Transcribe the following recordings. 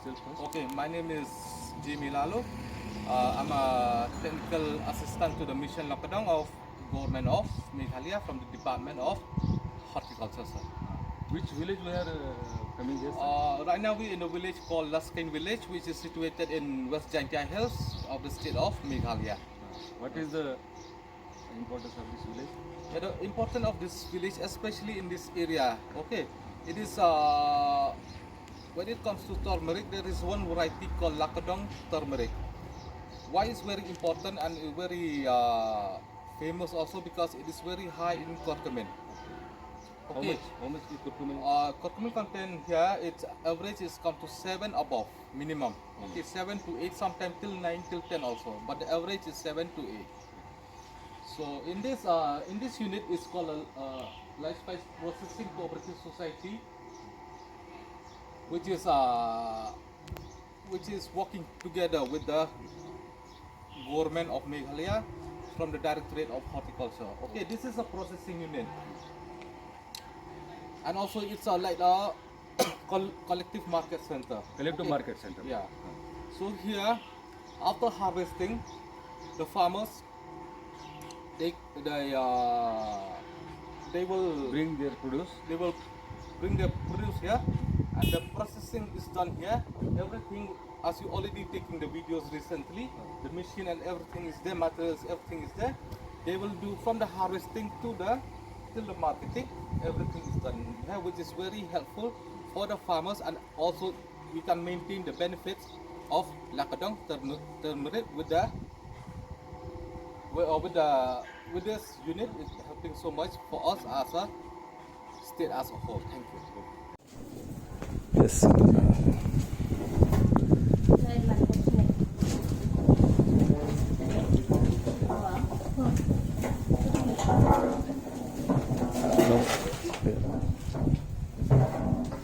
yourself first? Okay, my name is Jimmy Lalo. I'm a technical assistant to the Mission Lakadong of Government of Meghalaya from the Department of Horticulture, sir. Which village we are coming here, sir? Right now we're in a village called Laskin Village, which is situated in West Jaintia Hills of the state of Meghalaya. What is the importance of this village? Yeah, the importance of this village, especially in this area, okay, it is when it comes to turmeric, there is one variety called Lakadong turmeric. Why is very important and very famous also because it is very high in curcumin. Okay. How much is curcumin? Curcumin content here, its average is come to 7 above minimum. Okay, 7 to 8, sometimes till 9 till 10 also, but the average is 7 to 8. So in this unit is called a Life Spice Processing Cooperative Society, which is working together with the government of Meghalaya from the Directorate of Horticulture. Okay, this is a processing unit, and also it's like a collective market center. Collective market center. Yeah. So here, after harvesting, the farmers they will Bring their produce. They will bring their produce here, and the processing is done here. Everything, as you already taking the videos recently, the machine and everything is there, materials, everything is there. They will do from the harvesting till the marketing. Everything is done here, which is very helpful for the farmers, and also we can maintain the benefits of Lakadong turmeric with this unit. It's helping so much for us as a state as a whole. Thank you. Yes.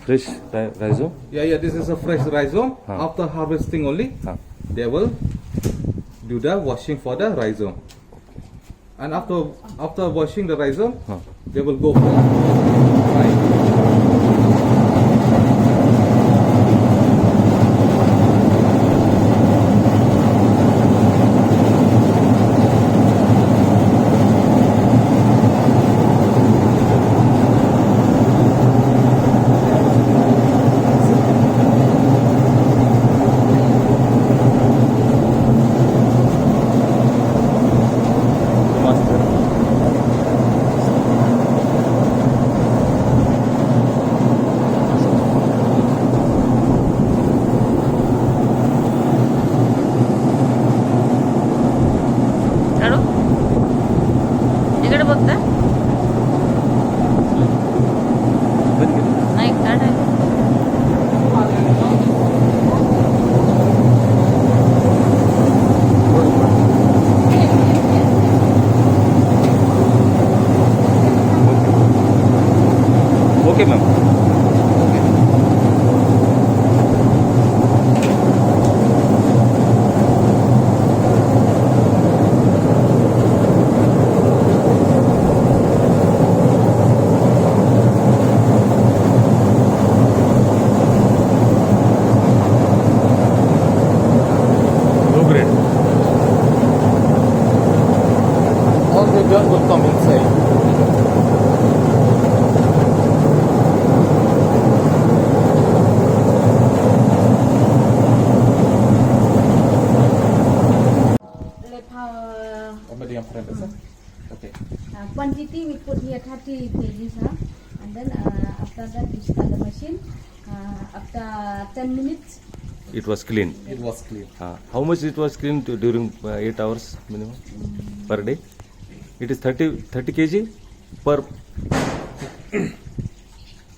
Fresh rhizome? Yeah, this is a fresh rhizome. After harvesting only, they will do the washing for the rhizome. And after washing the rhizome, they will go for drying. Okay, ma'am. Low grade. All the dirt will come inside. Okay. Quantity we put here 30 kgs, and then after that we start the machine. After 10 minutes, It was clean. It was clean. How much it was cleaned during 8 hours minimum per day? It is 30 kg per.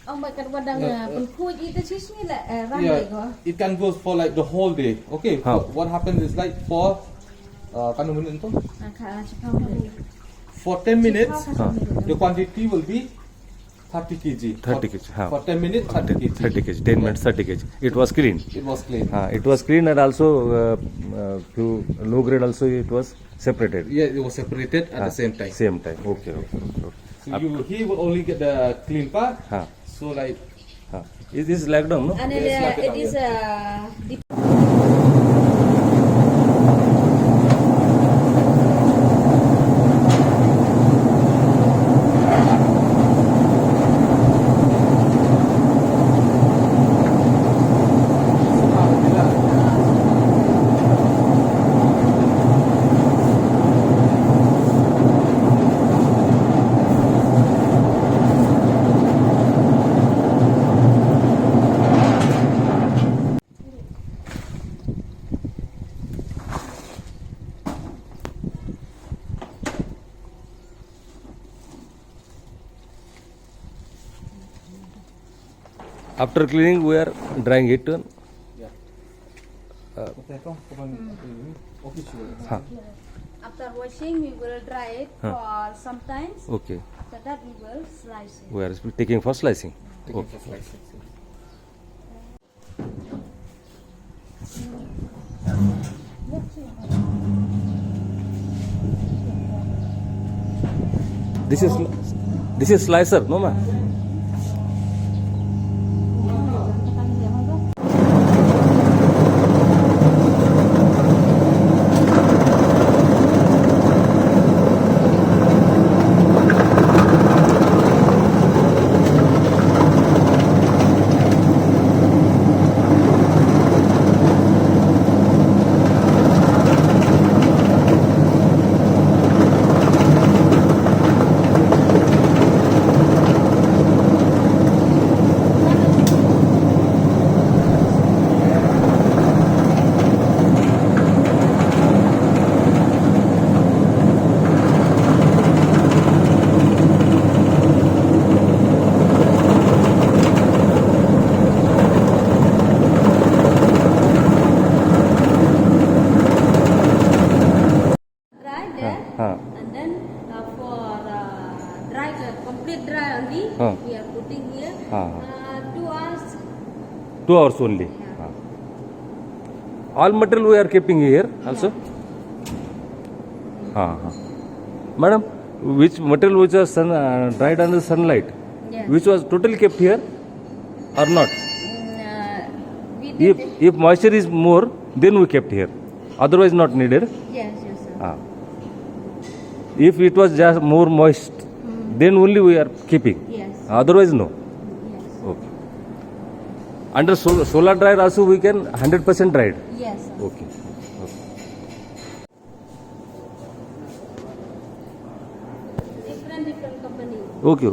ông bà cắt vào đằng bên khui ít cái chích như là rang Yeah, vậy hả? it can go for like the whole day. Okay. How? What happens is like for Khá chụp không được. for 10 minutes, Huh. the quantity will be 30 kg. 30 kg. For 10 minutes, 30 kg. 30 kg. 10 minutes, 30 kg. It was clean. It was clean. It was clean, and also few low grade also it was separated. Yeah, it was separated at the same time. Same time. Okay. So he will only get the clean part. Huh. So like It is like down, no? And Yes, it is After cleaning, we are drying it. Yeah. Okay, come on. Official. after washing, we will dry it for sometimes. Okay. After that, we will slice it. We are taking for slicing. Okay. Just like this. This is slicer, no ma? Dry there. And then for dry, complete dry only, we are putting here 2 hours. 2 hours only. All material we are keeping here also. Madam, which material which was dried under sunlight, Yes. which was totally kept here or not? We did If moisture is more, then we kept here. Otherwise not needed. Yes, sir. If it was just more moist, then only we are keeping. Yes. Otherwise no. Yes. Okay. Under solar dryer also we can 100% dried. Yes, sir. Okay. Different company. Okay.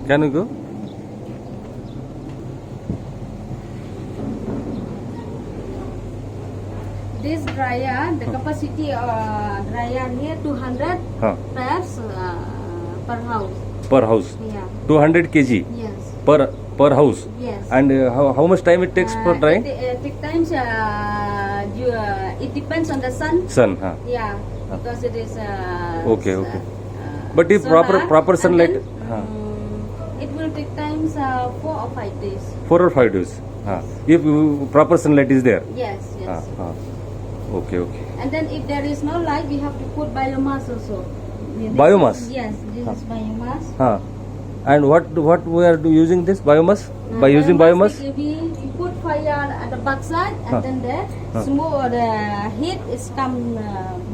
Can you go? This dryer, the capacity dryer here 200 Huh. pairs per house. Per house. Yeah. 200 kg Yes. per house. Yes. And how much time it takes for drying? It take times. It depends on the sun. Sun. Huh. Yeah, because it is. Okay, okay. But if solar, proper and sunlight, then, it will take times 4 or 5 days. 4 or 5 days. If proper sunlight is there. Yes, yes. Okay, okay. And then if there is no light, we have to put biomass also. Biomass? Yes, this is biomass. And what we are using this biomass? By using biomass? We put fire at the backside, and then the smoke, the heat is come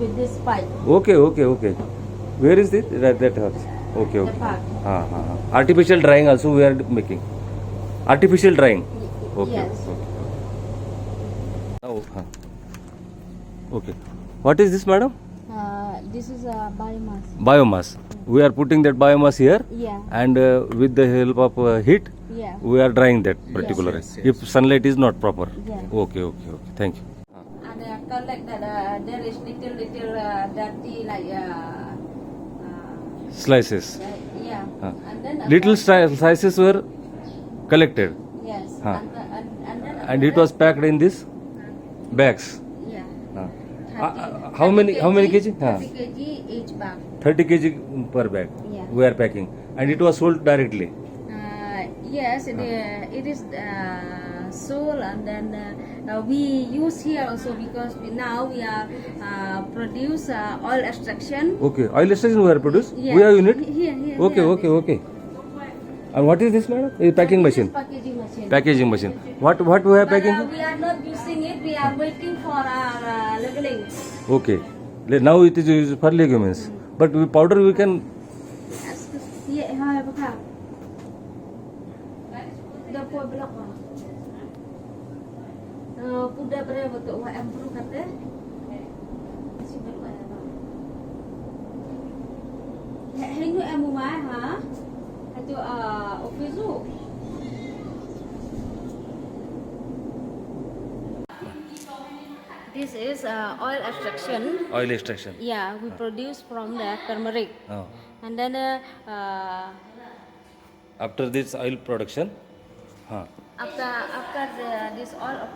with this pipe. Okay, okay, okay. Where is it? That house. Okay, The okay. part. Artificial drying also we are making. Artificial drying. Okay. Yes. Okay. Okay. What is this, madam? This is a biomass. Biomass. We are putting that biomass here, Yeah. and with the help of heat, Yeah. we are drying that particular. Yes, yes. If sunlight is not proper. Yeah. Okay, okay, okay. Thank you. And collect that there is little dirty like Slices. yeah. And then Little slices were collected, yes. Huh. And then and it was packed in these bags. yeah. How many kg? 30 kg each bag. 30 kg per bag. Yeah. We are packing, and it was sold directly. Yes, it is sold, and then we use here also because now we are produce oil extraction. Okay, oil extraction we are produced. Yes. We have unit. Here. Okay, okay, okay. And what is this, madam? A packing This is machine. Packaging machine. Packaging machine. What we are But, packing? we are not using it. We are waiting for our leveling. Okay. Now it is used for legumes. But with powder we can. Yeah, hai baka. Dah pun belak ah. Puda berapa tu? Wah, emperu kata. Si baru ada. Hari ni emu mai ha? Itu ofisu. This is oil extraction. Oil extraction. Yeah, we produce from the turmeric. Oh. And then After this oil production, after this oil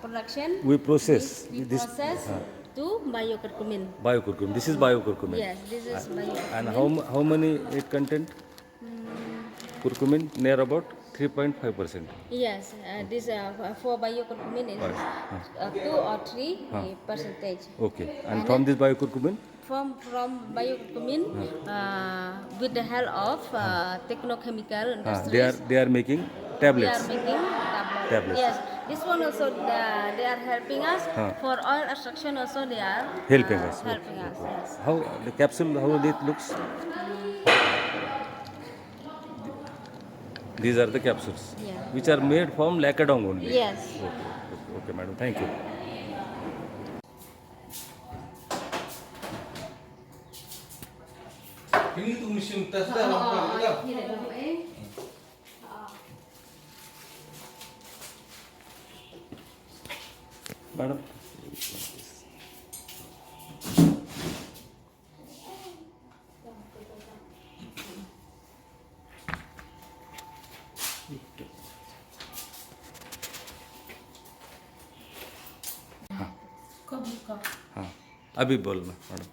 production, we process we this process to biocurcumin. biocurcumin. This is biocurcumin. Yes, this is biocurcumin. And how many it content? Curcumin near about 3.5%. Yes, this for biocurcumin is 2 or 3 percentage. Okay. And from this biocurcumin, From biocurcumin, with the help of technochemical industries, they are making we are tablets. making Tablets. Yes, this one also they are helping us for oil extraction. Also, they are Helping us. Helping us. Yes. How the capsule? How it looks? These are the capsules, Yeah. which are made from lacadong only. Yes. Okay, madam. Thank you. Ini tu mesin test dah. Nampak Here it is, eh? Madam. हाँ अभी बोलना madam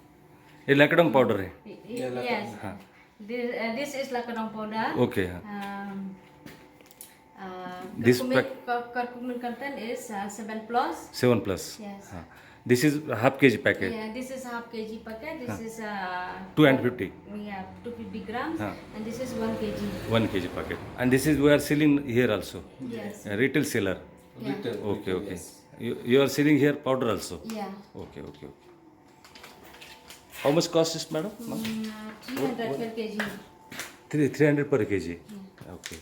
ये लैकडम powder है Yes. This is lacadong powder. Okay हाँ This curcumin content is 7 plus. 7+. Yes. हाँ this is half kg packet. Yeah, this is half kg packet. This is 250. Yeah, 250 grams. Huh. And this is 1 kg. 1 kg packet. And this is we are selling here also. Yes. Retail seller. Yeah. Okay, okay. You are selling here powder also. Yeah. Okay, okay, okay. How much cost is madam? 300 per kg. 300 per kg. Okay.